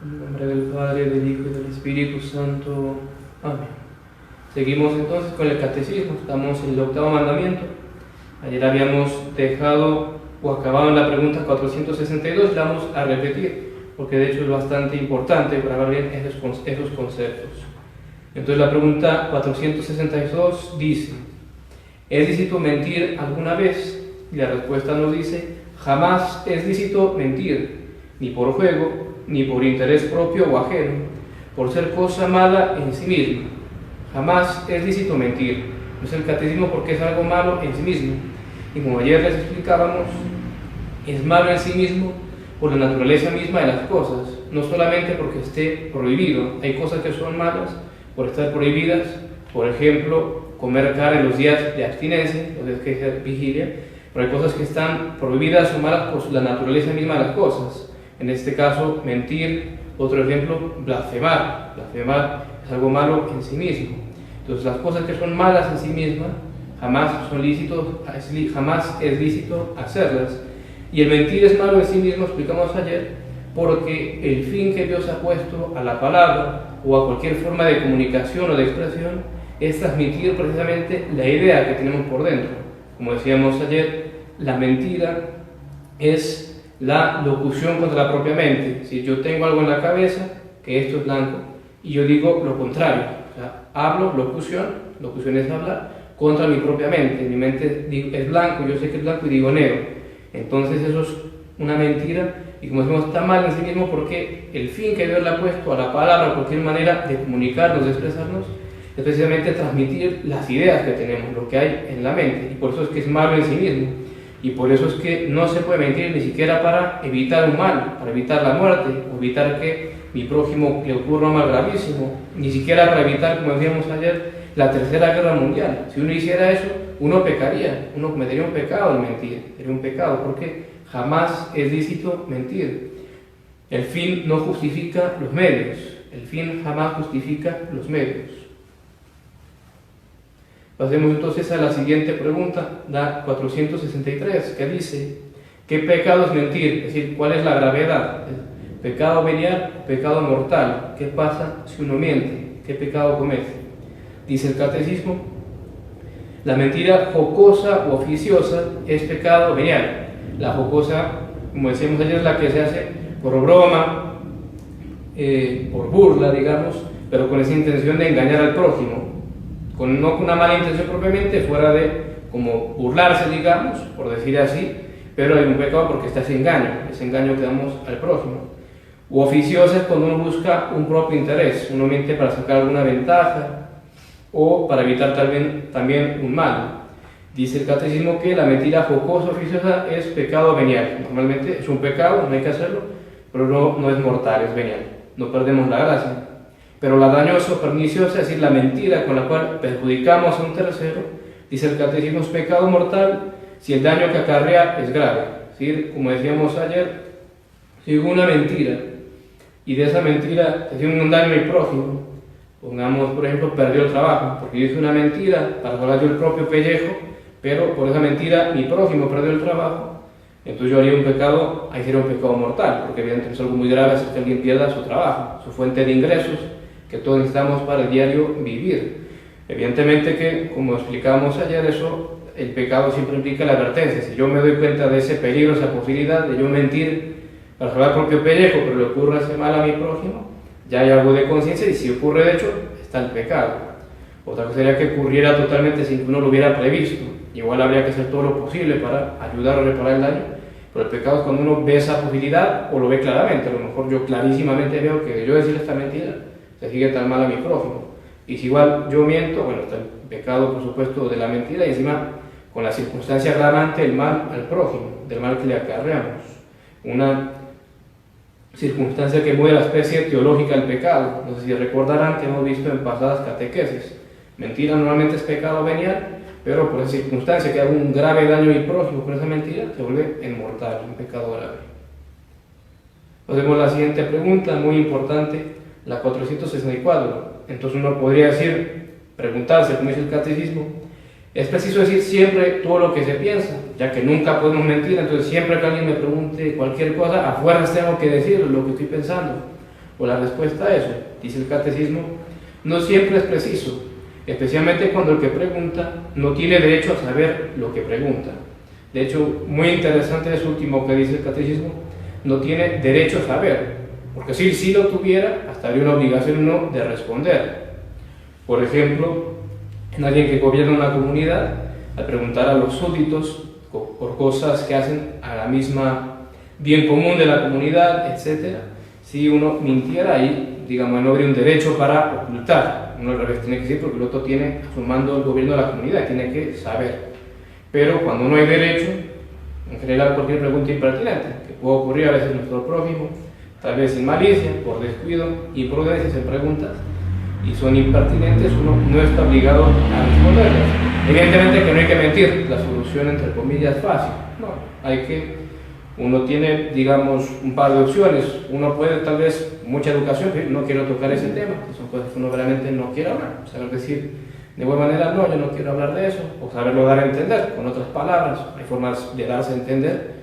En nombre del Padre, del Hijo y del Espíritu Santo. Amén. Seguimos entonces con el catecismo. Estamos en el octavo mandamiento. Ayer habíamos dejado o acabado en la pregunta 462. La vamos a repetir porque de hecho es bastante importante grabar bien esos conceptos. Entonces la pregunta 462 dice: ¿es lícito mentir alguna vez? Y la respuesta nos dice: jamás es lícito mentir, ni por juego, ni por interés propio o ajeno, por ser cosa mala en sí misma. Jamás es lícito mentir. No es el catecismo porque es algo malo en sí mismo. Y como ayer les explicábamos, es malo en sí mismo por la naturaleza misma de las cosas, no solamente porque esté prohibido. Hay cosas que son malas por estar prohibidas, por ejemplo, comer carne en los días de abstinencia, los días que es vigilia, pero hay cosas que están prohibidas o malas por la naturaleza misma de las cosas. En este caso, mentir. Otro ejemplo, blasfemar. Blasfemar es algo malo en sí mismo. Entonces, las cosas que son malas en sí mismas jamás es lícito hacerlas. Y el mentir es malo en sí mismo, explicamos ayer, porque el fin que Dios ha puesto a la palabra o a cualquier forma de comunicación o de expresión es transmitir precisamente la idea que tenemos por dentro. Como decíamos ayer, la mentira es la locución contra la propia mente. Si yo tengo algo en la cabeza, que esto es blanco, y yo digo lo contrario, o sea, hablo, locución es hablar, contra mi propia mente. Mi mente es blanco, yo sé que es blanco y digo negro. Entonces eso es una mentira, y como decimos, está mal en sí mismo porque el fin que Dios le ha puesto a la palabra, a cualquier manera de comunicarnos, de expresarnos, es precisamente transmitir las ideas que tenemos, lo que hay en la mente, y por eso es que es malo en sí mismo. Y por eso es que no se puede mentir ni siquiera para evitar un mal, para evitar la muerte, o evitar que mi prójimo le ocurra un mal gravísimo, ni siquiera para evitar, como decíamos ayer, la Tercera Guerra Mundial. Si uno hiciera eso, uno pecaría, uno cometería un pecado al mentir, sería un pecado, porque jamás es lícito mentir. El fin no justifica los medios, el fin jamás justifica los medios. Pasemos entonces a la siguiente pregunta, la 463, que dice: ¿qué pecado es mentir? Es decir, ¿cuál es la gravedad? ¿Pecado venial o pecado mortal? ¿Qué pasa si uno miente? ¿Qué pecado comete? Dice el catecismo: la mentira jocosa u oficiosa es pecado venial. La jocosa, como decíamos ayer, es la que se hace por broma, por burla, digamos, pero con esa intención de engañar al prójimo. No con una mala intención propiamente, fuera de como burlarse, digamos, por decir así, pero hay un pecado porque está ese engaño que damos al prójimo. U oficiosa es cuando uno busca un propio interés, uno miente para sacar alguna ventaja o para evitar también un mal. Dice el catecismo que la mentira jocosa oficiosa es pecado venial. Normalmente es un pecado, no hay que hacerlo, pero no es mortal, es venial. No perdemos la gracia. Pero la dañosa o perniciosa, es decir, la mentira con la cual perjudicamos a un tercero, dice el catecismo, es pecado mortal si el daño que acarrea es grave. Es decir, como decíamos ayer, si digo una mentira y de esa mentira te tiene un daño al prójimo, pongamos, por ejemplo, perdió el trabajo, porque yo hice una mentira para salvar yo el propio pellejo, pero por esa mentira mi prójimo perdió el trabajo, entonces yo haría un pecado, ahí sería un pecado mortal, porque evidentemente es algo muy grave hacer que alguien pierda su trabajo, su fuente de ingresos, que todos necesitamos para el diario vivir. Evidentemente que, como explicábamos ayer, el pecado siempre implica la advertencia. Si yo me doy cuenta de ese peligro, esa posibilidad de yo mentir para salvar el propio pellejo, pero le ocurre ese mal a mi prójimo, ya hay algo de conciencia, y si ocurre de hecho, está el pecado. Otra cosa sería que ocurriera totalmente sin que uno lo hubiera previsto. Igual habría que hacer todo lo posible para ayudar a reparar el daño, pero el pecado es cuando uno ve esa posibilidad o lo ve claramente. A lo mejor yo clarísimamente veo que yo decir esta mentira se sigue tan mal a mi prójimo. Y si igual yo miento, bueno, está el pecado, por supuesto, de la mentira, y encima con la circunstancia agravante, el mal al prójimo, del mal que le acarreamos. Una circunstancia que mueve la especie teológica del pecado. No sé si recordarán que hemos visto en pasadas catequesis. Mentira normalmente es pecado venial, pero por esa circunstancia que hago un grave daño a mi prójimo por esa mentira, se vuelve inmortal, un pecado grave. Hacemos la siguiente pregunta, muy importante, la 464. Entonces uno podría preguntarse, como dice el catecismo, es preciso decir siempre todo lo que se piensa, ya que nunca podemos mentir. Entonces siempre que alguien me pregunte cualquier cosa, a fuerzas tengo que decir lo que estoy pensando. O la respuesta a eso, dice el catecismo, no siempre es preciso, especialmente cuando el que pregunta no tiene derecho a saber lo que pregunta. De hecho, muy interesante es último que dice el catecismo, no tiene derecho a saber, porque si lo tuviera, hasta habría una obligación no de responder. Por ejemplo, en alguien que gobierna una comunidad, al preguntar a los súbditos por cosas que hacen a la misma bien común de la comunidad, etc., si uno mintiera ahí, digamos, no habría un derecho para ocultar. Uno al revés tiene que decir porque el otro tiene a su mando el gobierno de la comunidad, tiene que saber. Pero cuando no hay derecho, en general cualquier pregunta impertinente, que puede ocurrir a veces en nuestro prójimo, tal vez sin malicia, por descuido, imprudencias en preguntas, y son impertinentes, uno no está obligado a responderlas. Evidentemente que no hay que mentir, la solución entre comillas es fácil, no, uno tiene, digamos, un par de opciones, uno puede tal vez, mucha educación, pero no quiero tocar ese tema, que son cosas que uno realmente no quiere hablar, saber decir de buena manera, no, yo no quiero hablar de eso, o saberlo dar a entender, con otras palabras, hay formas de darse a entender,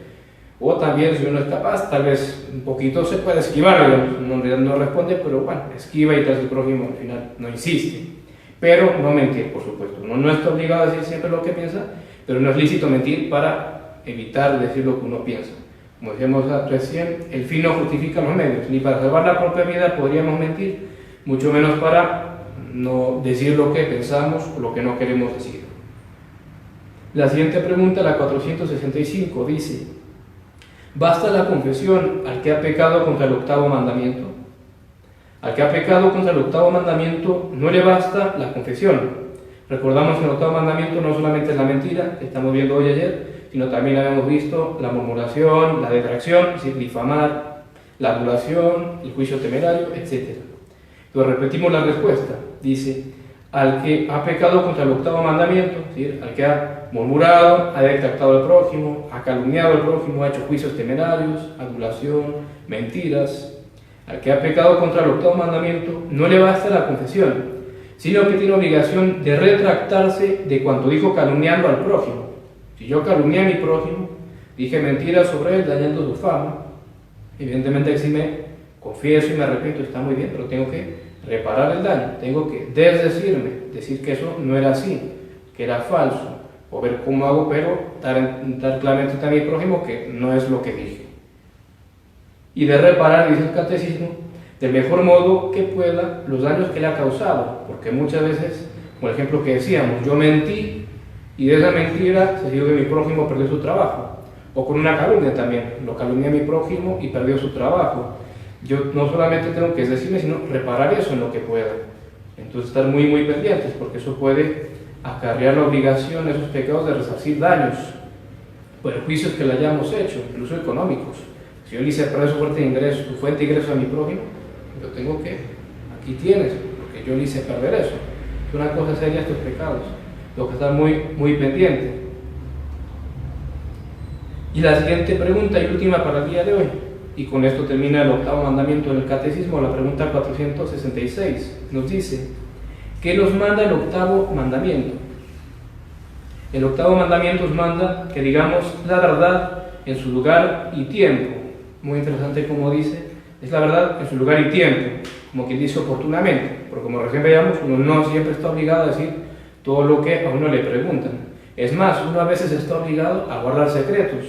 o también si uno es capaz, tal vez un poquito se puede esquivar, no responde, pero bueno, esquiva y tras el prójimo al final no insiste. Pero no mentir, por supuesto, uno no está obligado a decir siempre lo que piensa, pero no es lícito mentir para evitar decir lo que uno piensa. Como decíamos recién, el fin no justifica los medios, ni para salvar la propia vida podríamos mentir, mucho menos para no decir lo que pensamos o lo que no queremos decir. La siguiente pregunta, la 465, dice: ¿basta la confesión al que ha pecado contra el octavo mandamiento? Al que ha pecado contra el octavo mandamiento no le basta la confesión. Recordamos que el octavo mandamiento no solamente es la mentira, que estamos viendo hoy y ayer, sino también habíamos visto la murmuración, la detracción, es decir, difamar, la adulación, el juicio temerario, etc. Entonces repetimos la respuesta. Dice: al que ha pecado contra el octavo mandamiento, ¿sí? Al que ha murmurado, ha detractado al prójimo, ha calumniado al prójimo, ha hecho juicios temerarios, adulación, mentiras. Al que ha pecado contra el octavo mandamiento no le basta la confesión, sino que tiene obligación de retractarse de cuanto dijo calumniando al prójimo. Si yo calumnié a mi prójimo, dije mentiras sobre él dañando su fama, evidentemente si me confieso y me arrepiento está muy bien, pero tengo que reparar el daño, tengo que desdecirme, decir que eso no era así, que era falso, o ver cómo hago, pero dar claramente a mi prójimo que no es lo que dije. Y de reparar, dice el catecismo, del mejor modo que pueda los daños que le ha causado, porque muchas veces, por ejemplo que decíamos, yo mentí y de esa mentira se dio que mi prójimo perdió su trabajo, o con una calumnia también, lo calumnié a mi prójimo y perdió su trabajo. Yo no solamente tengo que decirme, sino reparar eso en lo que pueda. Entonces estar muy pendientes, porque eso puede acarrear la obligación, esos pecados de resarcir daños, perjuicios que le hayamos hecho, incluso económicos. Si yo le hice perder su fuente de ingreso a mi prójimo, yo tengo que, aquí tienes, porque yo le hice perder eso. Es una cosa seria estos pecados, tengo que estar muy pendiente. Y la siguiente pregunta y última para el día de hoy, y con esto termina el octavo mandamiento del catecismo, la pregunta 466, nos dice: ¿qué nos manda el octavo mandamiento? El octavo mandamiento nos manda que digamos la verdad en su lugar y tiempo. Muy interesante como dice, es la verdad en su lugar y tiempo, como quien dice oportunamente, porque como recién veíamos, uno no siempre está obligado a decir todo lo que a uno le preguntan. Es más, uno a veces está obligado a guardar secretos.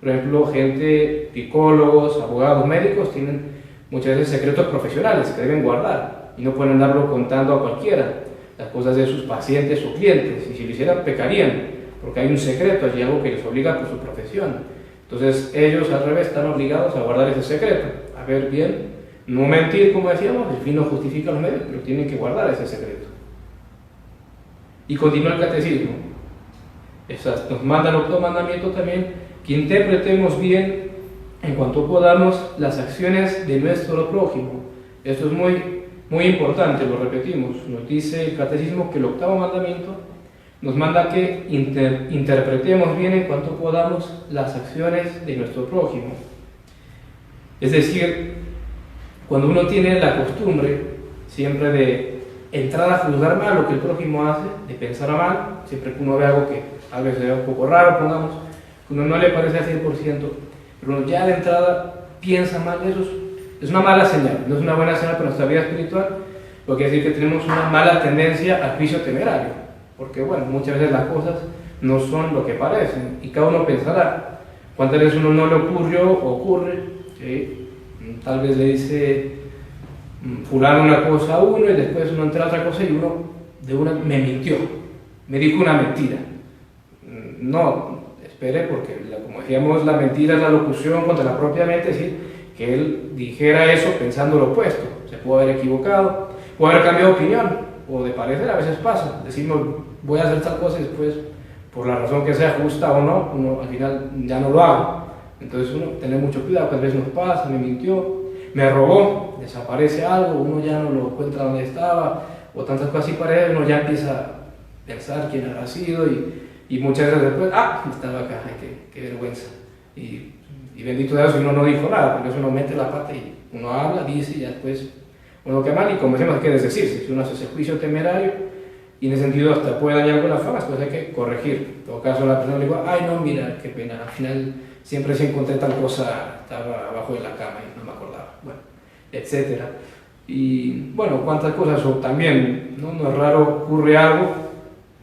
Por ejemplo, gente, psicólogos, abogados, médicos, tienen muchas veces secretos profesionales que deben guardar y no pueden andarlo contando a cualquiera, las cosas de sus pacientes o clientes, y si lo hicieran pecarían, porque hay un secreto, hay algo que les obliga por su profesión. Entonces ellos al revés están obligados a guardar ese secreto, a ver bien, no mentir como decíamos, el fin no justifica los medios, pero tienen que guardar ese secreto. Y continúa el catecismo, nos manda el octavo mandamiento también, que interpretemos bien en cuanto podamos las acciones de nuestro prójimo. Esto es muy importante, lo repetimos, nos dice el catecismo que el octavo mandamiento nos manda que interpretemos bien en cuanto podamos las acciones de nuestro prójimo. Es decir, cuando uno tiene la costumbre siempre de entrar a juzgar mal lo que el prójimo hace, de pensar mal, siempre que uno ve algo que a veces se ve un poco raro, pongamos, que uno no le parece al 100%, pero uno ya de entrada piensa mal de eso, es una mala señal, no es una buena señal para nuestra vida espiritual, porque quiere decir que tenemos una mala tendencia al juicio temerario, porque bueno, muchas veces las cosas no son lo que parecen, y cada uno pensará, cuántas veces uno no le ocurre, ¿sí? Tal vez le dice fulano una cosa a uno y después uno entera otra cosa y uno de una me mintió, me dijo una mentira. No, espere, porque como decíamos, la mentira es la locución contra la propia mente, es decir, que él dijera eso pensando lo opuesto. Se puede haber equivocado, puede haber cambiado de opinión o de parecer, a veces pasa. Decimos, voy a hacer tal cosa y después, por la razón que sea justa o no, uno al final ya no lo haga. Entonces uno tener mucho cuidado, que a veces nos pasa, me mintió, me robó, desaparece algo, uno ya no lo encuentra donde estaba, o tantas cosas así parece, uno ya empieza a pensar quién habrá sido y muchas veces después, estaba acá, ay, qué vergüenza. Y bendito Dios, uno no dijo nada, porque eso uno mete la pata y uno habla, dice y ya después uno queda mal, y como decimos, hay que desdecirse. Si uno hace ese juicio temerario y en ese sentido hasta puede dañar con la fama, pues hay que corregir. En todo caso, la persona le digo, ay no, mira, qué pena, al final siempre se encontré tal cosa, estaba abajo de la cama y no me acordaba, bueno, etcétera. Y bueno, cuántas cosas, o también, no es raro, ocurre algo,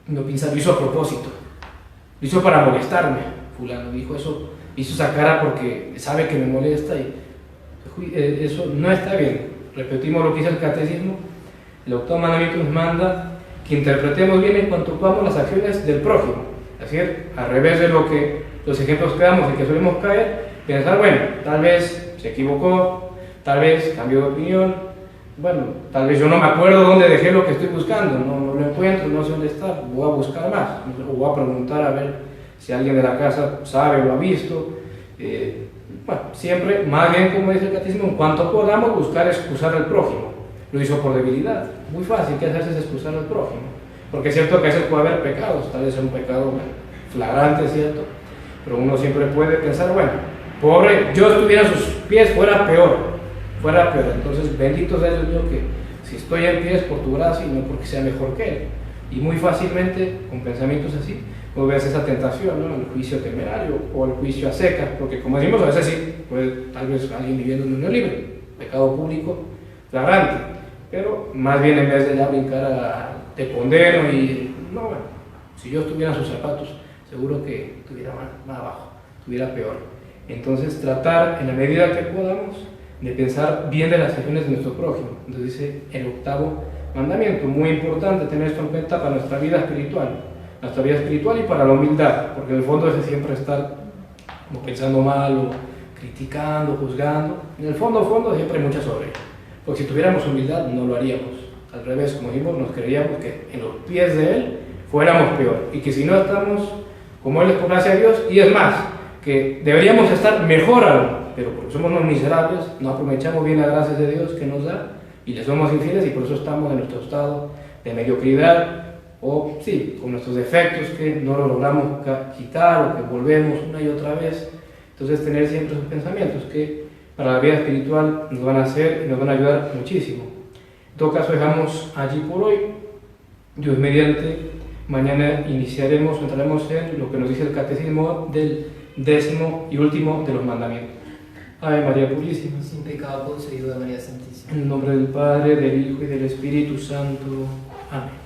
uno piensa, lo hizo a propósito, lo hizo para molestarme, fulano dijo eso, hizo esa cara porque sabe que me molesta y eso no está bien. Repetimos lo que dice el catecismo, el octavo mandamiento nos manda que interpretemos bien en cuanto ocupamos las acciones del prójimo, es decir, al revés de lo que los ejemplos que damos y que solemos caer, pensar, bueno, tal vez se equivocó, tal vez cambió de opinión, bueno, tal vez yo no me acuerdo dónde dejé lo que estoy buscando, no lo encuentro, no sé dónde está, voy a buscar más, o voy a preguntar a ver si alguien de la casa sabe o lo ha visto. Bueno, siempre, más bien como dice el catecismo, en cuanto podamos buscar excusar al prójimo. Lo hizo por debilidad, muy fácil que hacerse es excusar al prójimo, porque es cierto que a veces puede haber pecados, tal vez es un pecado flagrante, es cierto, pero uno siempre puede pensar, bueno, pobre, yo estuviera a sus pies fuera peor, entonces bendito sea Dios mío que si estoy en pies por tu gracia y no porque sea mejor que él. Y muy fácilmente, con pensamientos así, no veas esa tentación, ¿no? El juicio temerario o el juicio a secas, porque como decimos, a veces sí, puede tal vez alguien viviendo en unión libre, pecado público flagrante, pero más bien en vez de ya brincar te condeno y no, bueno, si yo estuviera en sus zapatos, seguro que estuviera más abajo, estuviera peor. Entonces tratar en la medida que podamos de pensar bien de las acciones de nuestro prójimo. Entonces dice el octavo mandamiento, muy importante tener esto en cuenta para nuestra vida espiritual y para la humildad, porque en el fondo es siempre estar como pensando mal o criticando, juzgando. En el fondo siempre hay mucha soberbia, porque si tuviéramos humildad no lo haríamos. Al revés, como dijimos, nos creeríamos que en los pies de Él fuéramos peor, y que si no estamos como Él es por gracia de Dios, y es más, que deberíamos estar mejor aún, pero porque somos unos miserables, no aprovechamos bien las gracias de Dios que nos da, y le somos infieles, y por eso estamos en nuestro estado de mediocridad, o sí, con nuestros defectos que no lo logramos quitar, o que volvemos una y otra vez. Entonces tener siempre esos pensamientos que para la vida espiritual nos van a hacer y nos van a ayudar muchísimo. En todo caso dejamos allí por hoy. Dios mediante, mañana entraremos en lo que nos dice el catecismo del 10º y último de los mandamientos. Ave María Purísima, sin pecado concebido de María Santísima. en el nombre del Padre, del Hijo y del Espíritu Santo. Amén.